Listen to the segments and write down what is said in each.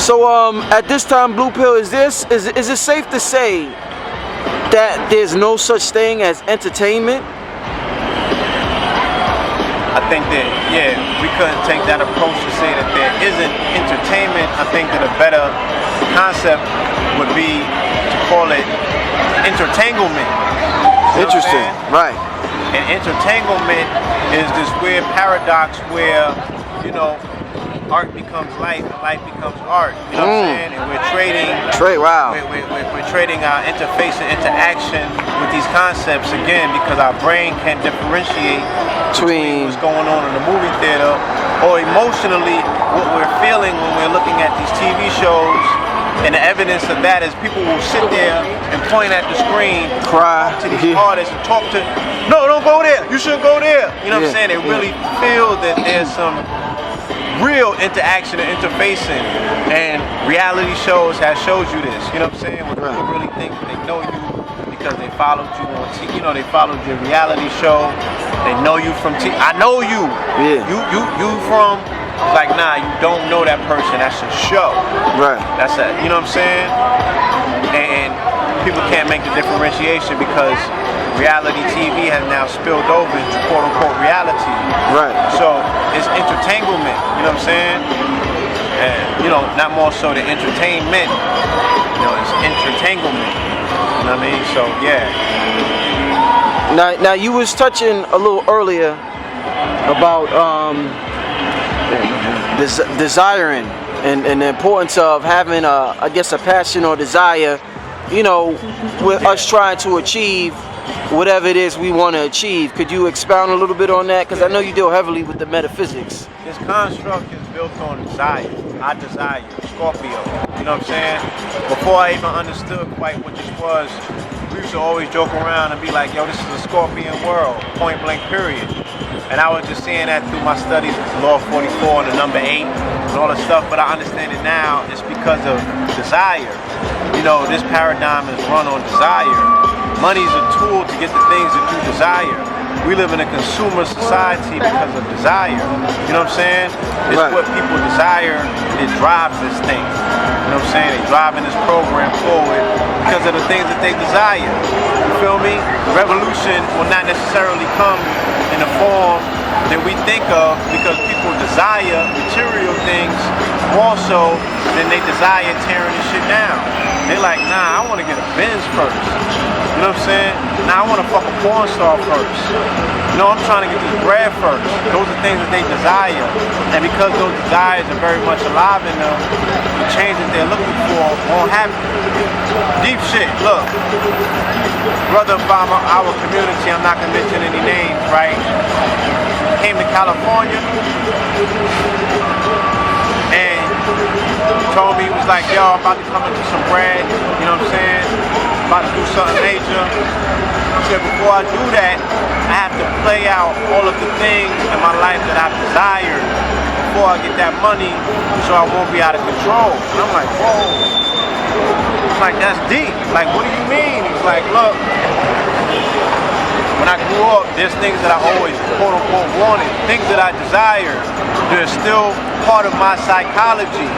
So at this time, Blue Pill, is it safe to say that there's no such thing as entertainment? I think that, yeah, we couldn't take that approach to say that there isn't entertainment. I think that a better concept would be to call it entertanglement. Interesting, right. And entertanglement is this weird paradox where, you know, art becomes life and life becomes art. You know what I'm saying? And we're trading. Wow. We're trading our interface and interaction with these concepts again because our brain can differentiate between what's going on in the movie theater or emotionally what we're feeling when we're looking at these TV shows. And the evidence of that is people will sit there and point at the screen, cry to these artists and talk to, no, don't go there, you shouldn't go there. You know what I'm saying? They really feel that there's some real interaction and interfacing, and reality shows have showed you this. You know what I'm saying? When people really think they know you because they followed you on TV, you know, they followed your reality show. They know you from TV. I know you. Yeah. You from. Like, nah, you don't know that person. That's a show. Right. That's it. You know what I'm saying? And people can't make the differentiation because reality TV has now spilled over into quote unquote reality. Right. So it's entertainment. You know what I'm saying? And you know, not more so the entertainment. You know, it's entertainment. You know what I mean? So yeah. Now you was touching a little earlier about desiring and the importance of having I guess a passion or desire, you know, with us trying to achieve whatever it is we want to achieve. Could you expound a little bit on that? Because I know you deal heavily with the metaphysics. This construct is built on desire. I desire, Scorpio. You know what I'm saying? Before I even understood quite what this was, we used to always joke around and be like, yo, this is a Scorpion world, point blank period. And I was just seeing that through my studies with Law 44 and the number 8 and all the stuff, but I understand it now. It's because of desire. You know, this paradigm is run on desire. Money's a tool to get the things that you desire. We live in a consumer society because of desire. You know what I'm saying? It's what people desire that drives this thing. You know what I'm saying? They're driving this program forward because of the things that they desire. You feel me? Revolution will not necessarily come in the form that we think of because people desire material things more so than they desire tearing this shit down. They're like, nah, I want to get a Benz first. You know what I'm saying? Nah, I want to fuck a porn star first. You know, I'm trying to get this bread first. Those are things that they desire. And because those desires are very much alive in them, the change that they're looking for won't happen. Deep shit, look. Brother from our community, I'm not going to mention any names, right? Came to California and told me, he was like, yo, I'm about to come into some bread, you know what I'm saying? About to do something major. He said, before I do that, I have to play out all of the things in my life that I've desired before I get that money so I won't be out of control. And I'm like, whoa. I'm like, that's deep. Like, what do you mean? He's like, look, when I grew up, there's things that I always quote unquote wanted, things that I desired. They're still part of my psychology.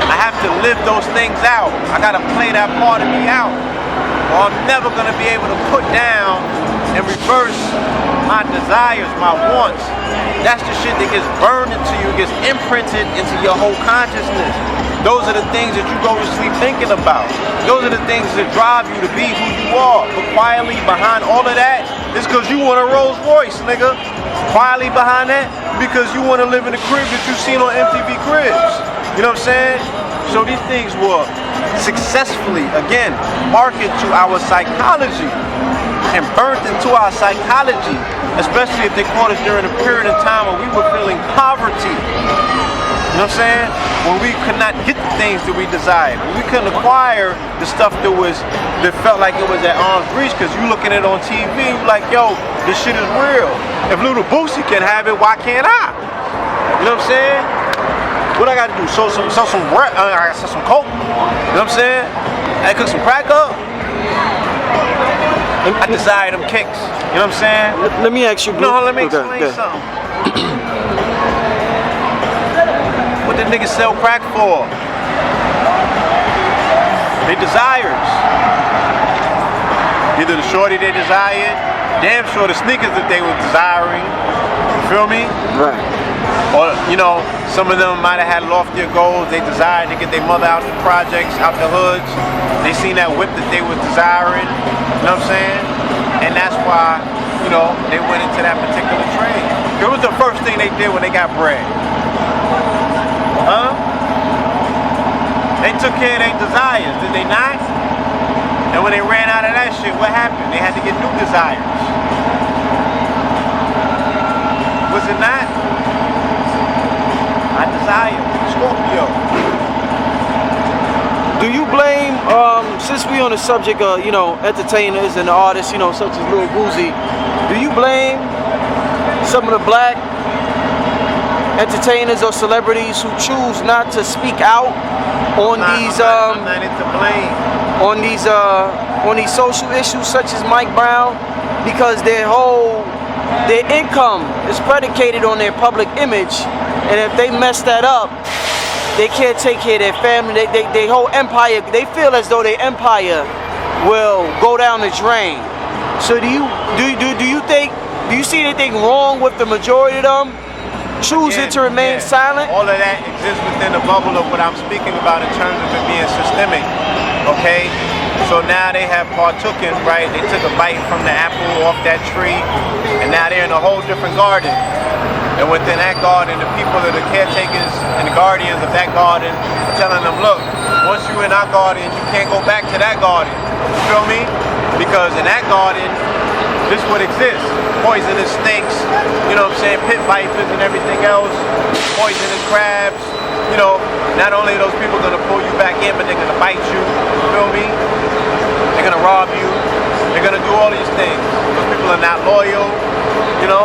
I have to live those things out. I gotta play that part of me out. Or I'm never gonna be able to put down and reverse my desires, my wants. That's the shit that gets burned into you, gets imprinted into your whole consciousness. Those are the things that you go to sleep thinking about. Those are the things that drive you to be who you are. But quietly behind all of that is because you want a Rolls Royce, nigga. Quietly behind that because you want to live in the crib that you seen on MTV Cribs. You know what I'm saying? So these things were successfully, again, marketed to our psychology and burnt into our psychology, especially if they caught us during a period of time when we were feeling poverty. You know what I'm saying? When we could not get the things that we desired. When we couldn't acquire the stuff that felt like it was at arm's reach because you looking at it on TV, you like, yo, this shit is real. If Little Boosie can have it, why can't I? You know what I'm saying? What I gotta do? Sell some bread, I gotta sell some coke. You know what I'm saying? I cook some crack up. I desire them kicks. You know what I'm saying? Let me ask you. No, let me explain something. What the niggas sell crack for? They desires. Either the shorty they desired, damn sure the sneakers that they were desiring. You feel me? Right. Or, you know, some of them might have had loftier goals. They desired to get their mother out the projects, out the hoods. They seen that whip that they was desiring. You know what I'm saying? And that's why, you know, they went into that particular trade. It was the first thing they did when they got bread. Huh? They took care of their desires, did they not? And when they ran out of that shit, what happened? They had to get new desires. Was it not? I desire Scorpio. Do you blame, since we on the subject of, you know, entertainers and artists, you know, such as Lil Boosie, do you blame some of the black entertainers or celebrities who choose not to speak out on I'm not into blame. on these social issues such as Mike Brown, because their income is predicated on their public image, and if they mess that up, they can't take care of their family. They whole empire, they feel as though their empire will go down the drain. So do you see anything wrong with the majority of them choosing to remain silent? All of that exists within the bubble of what I'm speaking about in terms of it being systemic. Okay? So now they have partooken, right? They took a bite from the apple off that tree, and now they're in a whole different garden. And within that garden, the people that are caretakers and the guardians of that garden are telling them, look, once you're in our garden, you can't go back to that garden. You feel me? Because in that garden, this is what exists. Poisonous snakes, you know what I'm saying, pit vipers and everything else, poisonous crabs. You know, not only are those people gonna pull you back in, but they're gonna bite you, you feel me? They're gonna rob you, they're gonna do all these things. Those people are not loyal, you know?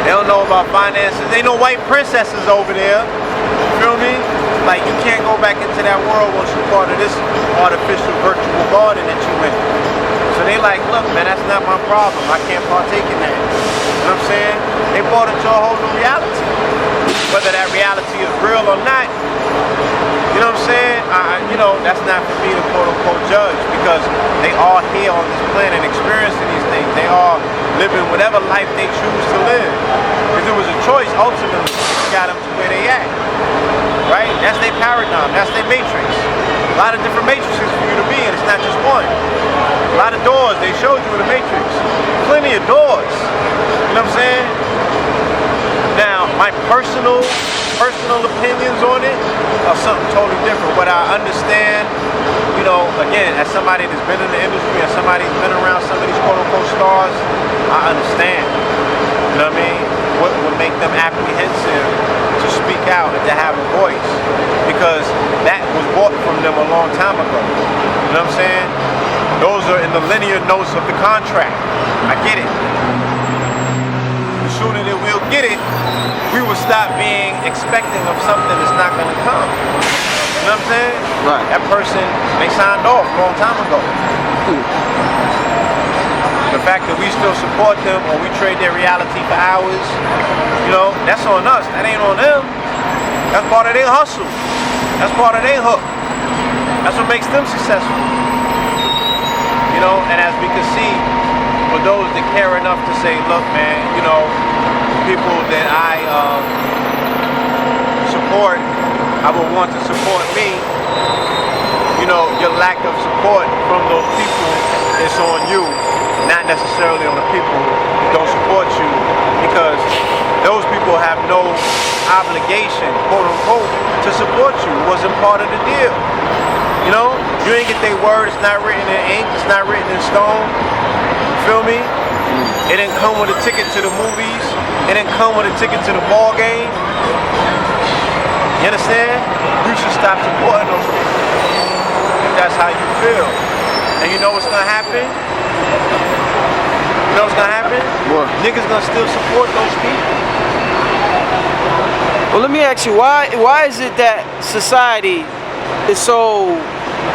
They don't know about finances. Ain't no white princesses over there, you feel me? Like, you can't go back into that world once you're part of this artificial virtual garden that you in. So they like, look, man, that's not my problem. I can't partake in that. You know what I'm saying? They bought into a whole new reality. Whether that reality is real or not, you know what I'm saying? You know, that's not for me to quote unquote judge, because they are here on this planet experiencing these things. They are living whatever life they choose to live. If it was a choice, ultimately, it got them to where they at. Right? That's their paradigm. That's their matrix. A lot of different matrices for you to be in. It's not just one. A lot of doors. They showed you in the matrix. Plenty of doors. You know what I'm saying? Now, my personal opinions on it are something totally different. What I understand, you know, again, as somebody that's been in the industry, as somebody that's been around some of these quote-unquote stars, I understand. You know what I mean? What would make them apprehensive to speak out and to have a voice, because that was bought from them a long time ago. You know what I'm saying? Those are in the linear notes of the contract. I get it. The sooner that we'll get it, we will stop being expecting of something that's not going to come. You know what I'm saying? Right. That person, they signed off a long time ago. The fact that we still support them or we trade their reality for ours, you know, that's on us. That ain't on them. That's part of their hustle. That's part of their hook. That's what makes them successful. You know, and as we can see, for those that care enough to say, look, man, you know, people that I support, I would want to support me. You know, your lack of support from those people is on you, not necessarily on the people who don't support you, because those people have no obligation, quote unquote, to support you. It wasn't part of the deal. You know, you ain't get their word. It's not written in ink. It's not written in stone. You feel me? It didn't come with a ticket to the movies. It didn't come with a ticket to the ball game. You understand? You should stop supporting those people if that's how you feel. And you know what's gonna happen? You know what's gonna happen? What? Niggas gonna still support those people. Well, let me ask you, why is it that society is so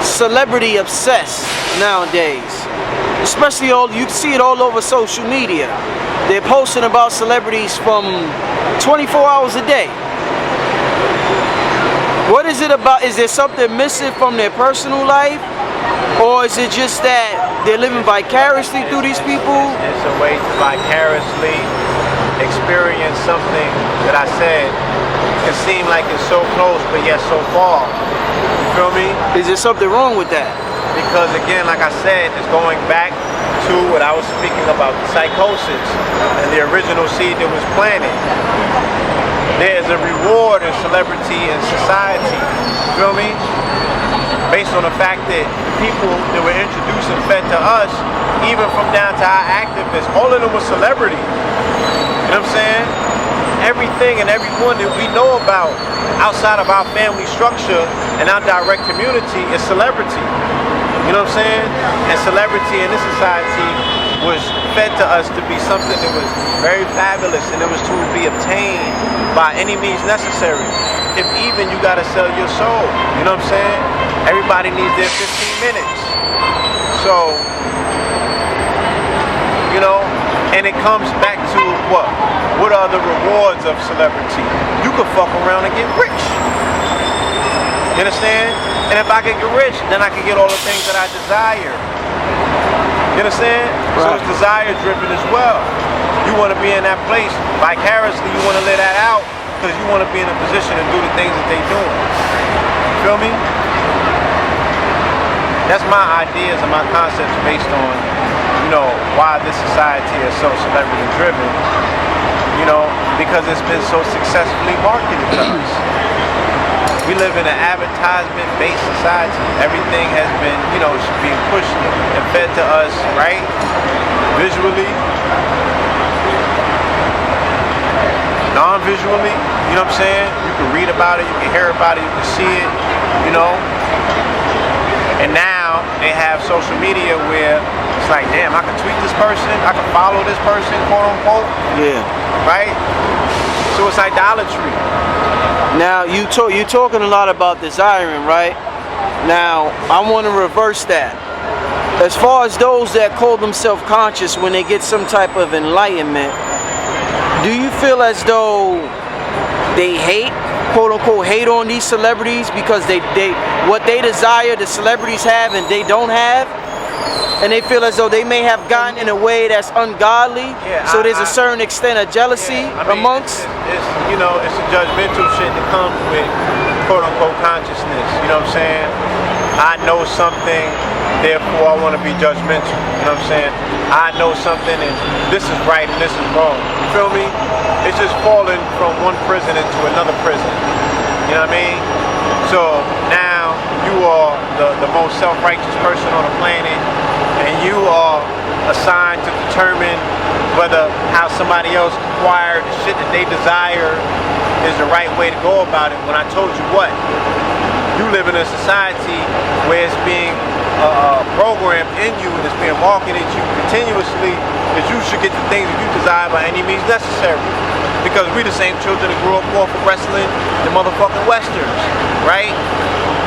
celebrity obsessed nowadays? Especially you can see it all over social media. They're posting about celebrities from 24 hours a day. What is it about? Is there something missing from their personal life? Or is it just that they're living vicariously through these people? It's a way to vicariously experience something that I said can seem like it's so close but yet so far. You feel me? Is there something wrong with that? Because again, like I said, it's going back to what I was speaking about, the psychosis and the original seed that was planted. There's a reward in celebrity and society. You feel me? Based on the fact that the people that were introduced and fed to us, even from down to our activists, all of them were celebrities. You know what I'm saying? Everything and everyone that we know about outside of our family structure and our direct community is celebrity. You know what I'm saying? And celebrity in this society was fed to us to be something that was very fabulous, and it was to be obtained by any means necessary. If even you gotta sell your soul. You know what I'm saying? Everybody needs their 15 minutes. So, you know, and it comes back to what? What are the rewards of celebrity? You could fuck around and get rich. You understand? And if I could get rich, then I can get all the things that I desire. You understand? Right. So it's desire driven as well. You want to be in that place vicariously, you want to live that out because you want to be in a position to do the things that they doing. You feel me? That's my ideas and my concepts based on, you know, why this society is so celebrity driven. You know, because it's been so successfully marketed to us. We live in an advertisement-based society. Everything has been, you know, being pushed and fed to us, right? Visually, non-visually, you know what I'm saying? You can read about it, you can hear about it, you can see it, you know? And now they have social media where it's like, damn, I can tweet this person, I can follow this person, quote unquote. Yeah. Right? So it's idolatry. Now you're talking a lot about desiring, right? Now I want to reverse that. As far as those that call themselves conscious when they get some type of enlightenment, do you feel as though they hate, quote unquote, hate on these celebrities because they what they desire the celebrities have and they don't have? And they feel as though they may have gotten in a way that's ungodly, so there's a certain extent of jealousy amongst. It's you know, it's a judgmental shit that comes with quote unquote consciousness. You know what I'm saying? I know something, therefore I want to be judgmental. You know what I'm saying? I know something and this is right and this is wrong. You feel me? It's just falling from one prison into another prison. You know what I mean? So now you are the most self-righteous person on the planet, and you are assigned to determine whether how somebody else acquired the shit that they desire is the right way to go about it. When I told you what, you live in a society where it's being programmed in you and it's being marketed to you continuously that you should get the things that you desire by any means necessary. Because we the same children that grew up off of wrestling the motherfucking westerns, right?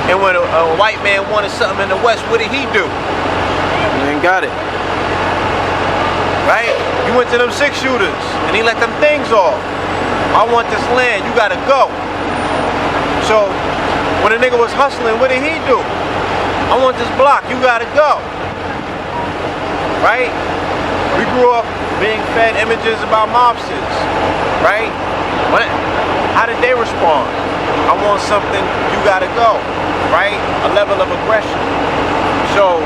And when a white man wanted something in the West, what did he do? You ain't got it. Right? You went to them 6-shooters and he let them things off. I want this land, you gotta go. So when a nigga was hustling, what did he do? I want this block, you gotta go. Right? We grew up being fed images about mobsters, right? How did they respond? I want something, you gotta go, right? A level of aggression. So,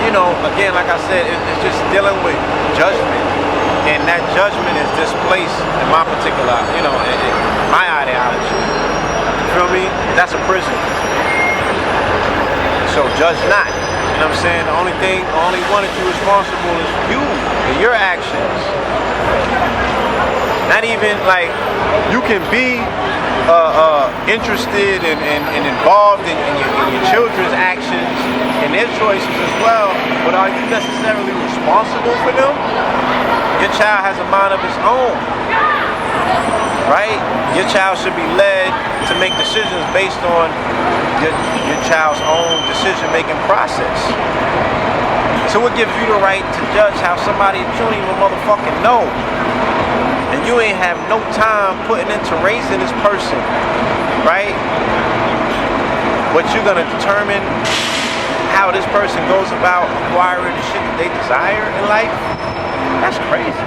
you know, again, like I said, it's just dealing with judgment. And that judgment is displaced in my particular, you know, my ideology. You feel me? That's a prison. So judge not. You know what I'm saying? The only one that you're responsible is you and your actions. Not even like you can be interested and involved in your children's actions and their choices as well, but are you necessarily responsible for them? Your child has a mind of its own, right? Your child should be led to make decisions based on your child's own decision-making process. So what gives you the right to judge how somebody you don't even motherfucking know? And you ain't have no time putting into raising this person. right? But you're gonna determine how this person goes about acquiring the shit that they desire in life? That's crazy.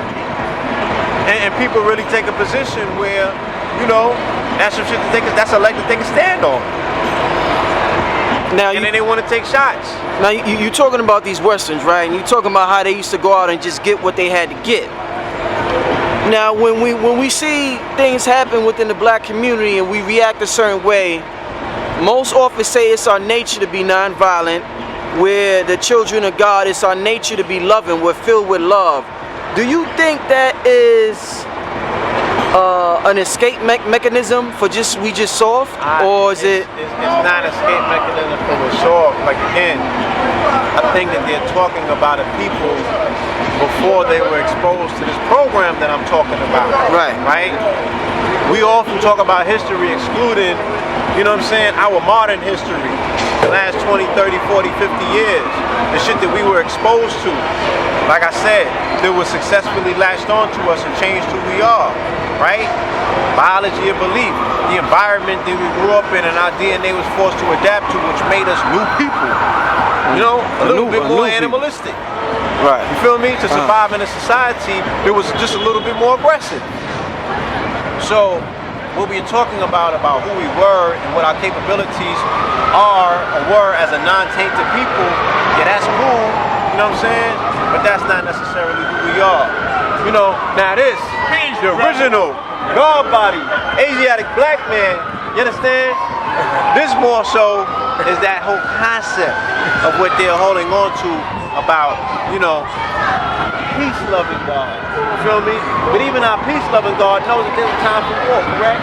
And people really take a position where, you know, that's some shit that's a leg that they can stand on. Now And then they want to take shots. Now you talking about these westerns, right? And you talking about how they used to go out and just get what they had to get. Now when we see things happen within the black community and we react a certain way, most often say it's our nature to be nonviolent. We're the children of God. It's our nature to be loving. We're filled with love. Do you think that is an escape mechanism for we just soft, or is it? It's not an escape mechanism for the soft. Like again, I think that they're talking about the people before they were exposed to this program that I'm talking about. Right. Right? We often talk about history excluding, you know what I'm saying, our modern history. The last 20, 30, 40, 50 years. The shit that we were exposed to. Like I said, that was successfully latched onto us and changed who we are. Right? Biology of belief. The environment that we grew up in and our DNA was forced to adapt to, which made us new people. You know, a little bit more animalistic. Right. You feel me? To survive in a society that was just a little bit more aggressive. So, what we're talking about who we were and what our capabilities are or were as a non-tainted people, yeah, that's cool, you know what I'm saying? But that's not necessarily who we are. You know, now this, the original God body, Asiatic black man, you understand? This more so is that whole concept of what they're holding on to about, you know, peace-loving God. You feel me? But even our peace-loving God knows that there's a time for war, correct?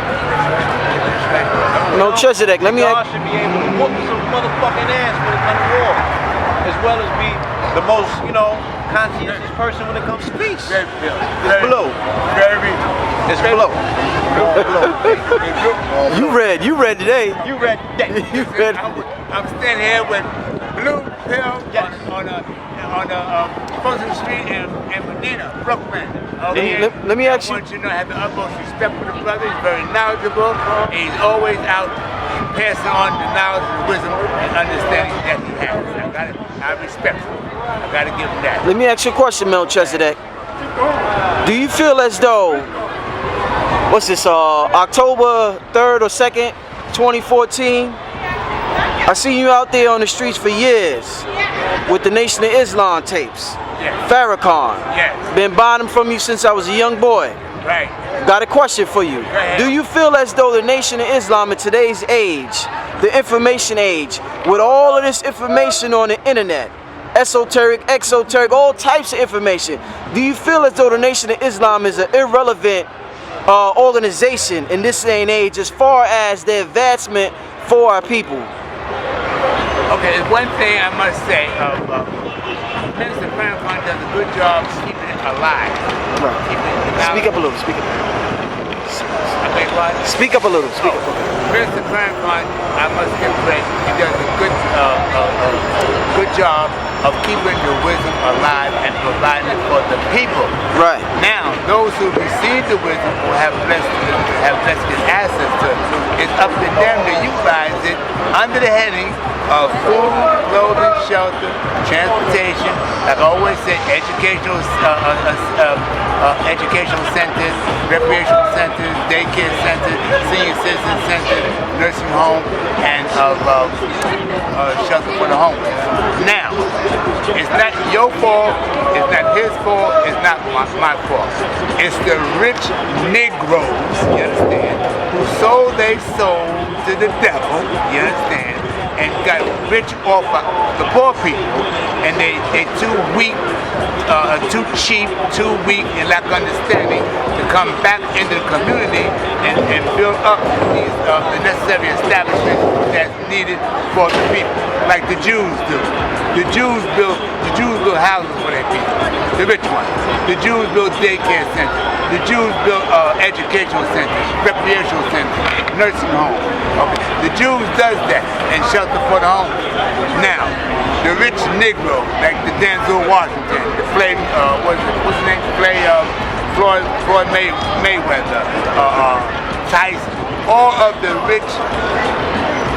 No, Chesedek, let me God should be able to whoop some motherfucking ass when it comes to war, as well as be the most, you know, conscientious person when it comes to peace. It's blue. It's blue. You read today. You read that. You read. I'm standing here with Blue Pill on the Fulton Street in Medina, Brooklyn. Okay? Let me ask you. I want you to know I have the utmost respect for the brother. He's very knowledgeable. And he's always out passing on the knowledge and wisdom and understanding that he has. I respect him. I gotta give him that. Let me ask you a question, Melchizedek. Do you feel as though, what's this, October 3rd or 2nd, 2014? I seen you out there on the streets for years with the Nation of Islam tapes. Yes. Farrakhan. Yes. Been buying them from you since I was a young boy. Right. Got a question for you. Do you feel as though the Nation of Islam in today's age, the information age, with all of this information on the internet, esoteric, exoteric, all types of information, do you feel as though the Nation of Islam is an irrelevant organization in this day and age as far as the advancement for our people? Okay, there's one thing I must say. Minister Farrakhan does a good job keeping it alive. Right. Speak up a little. Speak up. Okay, what? Speak up a little. Speak up. Minister Farrakhan, I must give credit. He does a good job of keeping the wisdom alive and providing it for the people. Right. Now, those who receive the wisdom will have blessed his access to it. It's up to them to utilize it under the heading of food, clothing, shelter, transportation, like I always say, educational centers, recreational centers, daycare centers, senior citizen centers, nursing home, and shelter for the homeless. Now, it's not your fault, it's not his fault, it's not my fault. It's the rich Negroes, you understand, who sold their soul to the devil, you understand, and got rich off of the poor people, and they too weak, too cheap, too weak, and lack understanding to come back into the community and build up these the necessary establishments that's needed for the people, like the Jews do. The Jews build houses for their people, the rich ones. The Jews build daycare centers. The Jews build educational centers, recreational centers, nursing homes. Okay. The Jews does that and shelter for the homeless. Now, the rich Negro, like the Denzel Washington, the what's his name? Floyd Mayweather, Tyson, all of the rich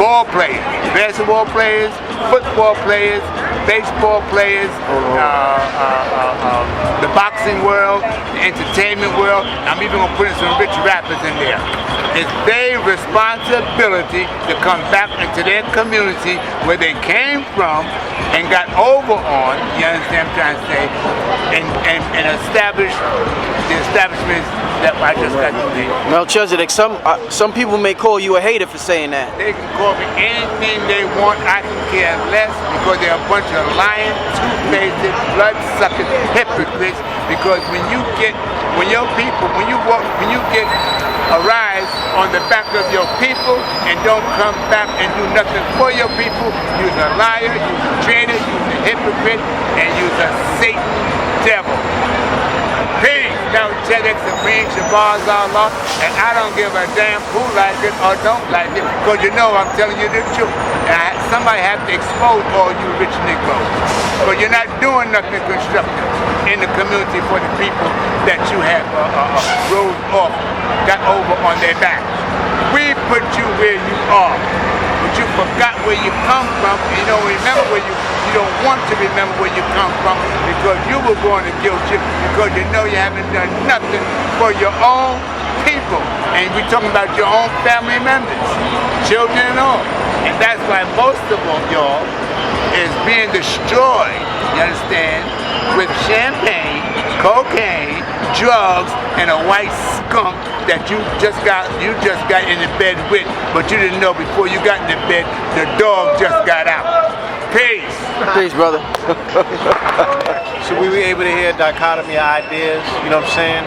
ball players, basketball players, football players, baseball players, the boxing world, the entertainment world. I'm even gonna put in some rich rappers in there. It's their responsibility to come back into their community where they came from and got over on, you understand what I'm trying to say, and establish the establishments that I just got to name. Melchizedek, some people may call you a hater for saying that. They can call me anything they want. I can care less because they're a bunch of lying, two-faced, blood-sucking hypocrites. Because when you get a rise on the back of your people and don't come back and do nothing for your people, you're a liar, you're a traitor, you're a hypocrite, and you're a Satan devil. Peace. Now, Melchizedek Supreme Shabazz Allah, and I don't give a damn who like it or don't like it, because you know I'm telling you the truth. And somebody have to expose all you rich Negroes, because you're not doing nothing constructive in the community for the people that you have rose off, got over on their back. We put you where you are, but you forgot where you come from, and you don't remember where you don't want to remember where you come from because you were born a guilt trip, because you know you haven't done nothing for your own people. And we're talking about your own family members, children and all. And that's why most of all, y'all, is being destroyed, you understand, with champagne, cocaine, drugs, and a white skunk that you just got into bed with, but you didn't know before you got into bed, the dog just got out. Peace. Peace, brother. So we were able to hear a dichotomy of ideas, you know what I'm saying?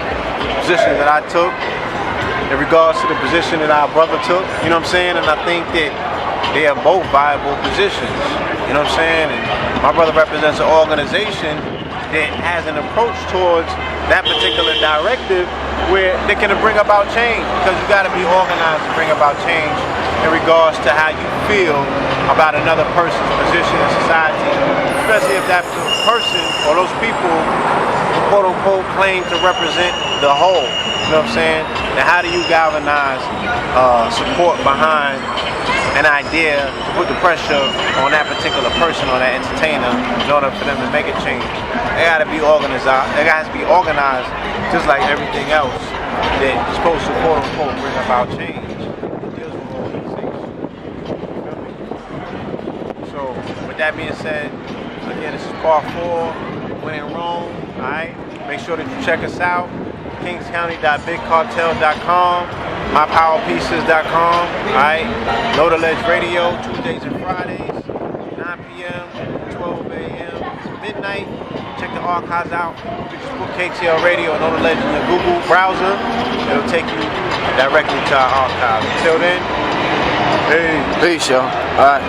Position that I took in regards to the position that our brother took, you know what I'm saying? And I think that they are both viable positions, you know what I'm saying? And my brother represents an organization that has an approach towards that particular directive where they can bring about change, because you got to be organized to bring about change in regards to how you feel about another person's position in society, especially if that person or those people, quote unquote, claim to represent the whole. You know what I'm saying? Now, how do you galvanize support behind an idea to put the pressure on that particular person or that entertainer in order for them to make a change? They got to be organized. They got to be organized just like everything else that's supposed to, quote unquote, bring about change. With that being said, again, this is part 4, When in Rome, alright? Make sure that you check us out, kingscounty.bigcartel.com, mypowerpieces.com, alright? Know the Ledge Radio, Tuesdays and Fridays, 9 p.m., 12 a.m., midnight. Check the archives out. You just put KTL Radio and Know the Ledge in the Google browser. It'll take you directly to our archives. Until then, Peace, y'all. Alright.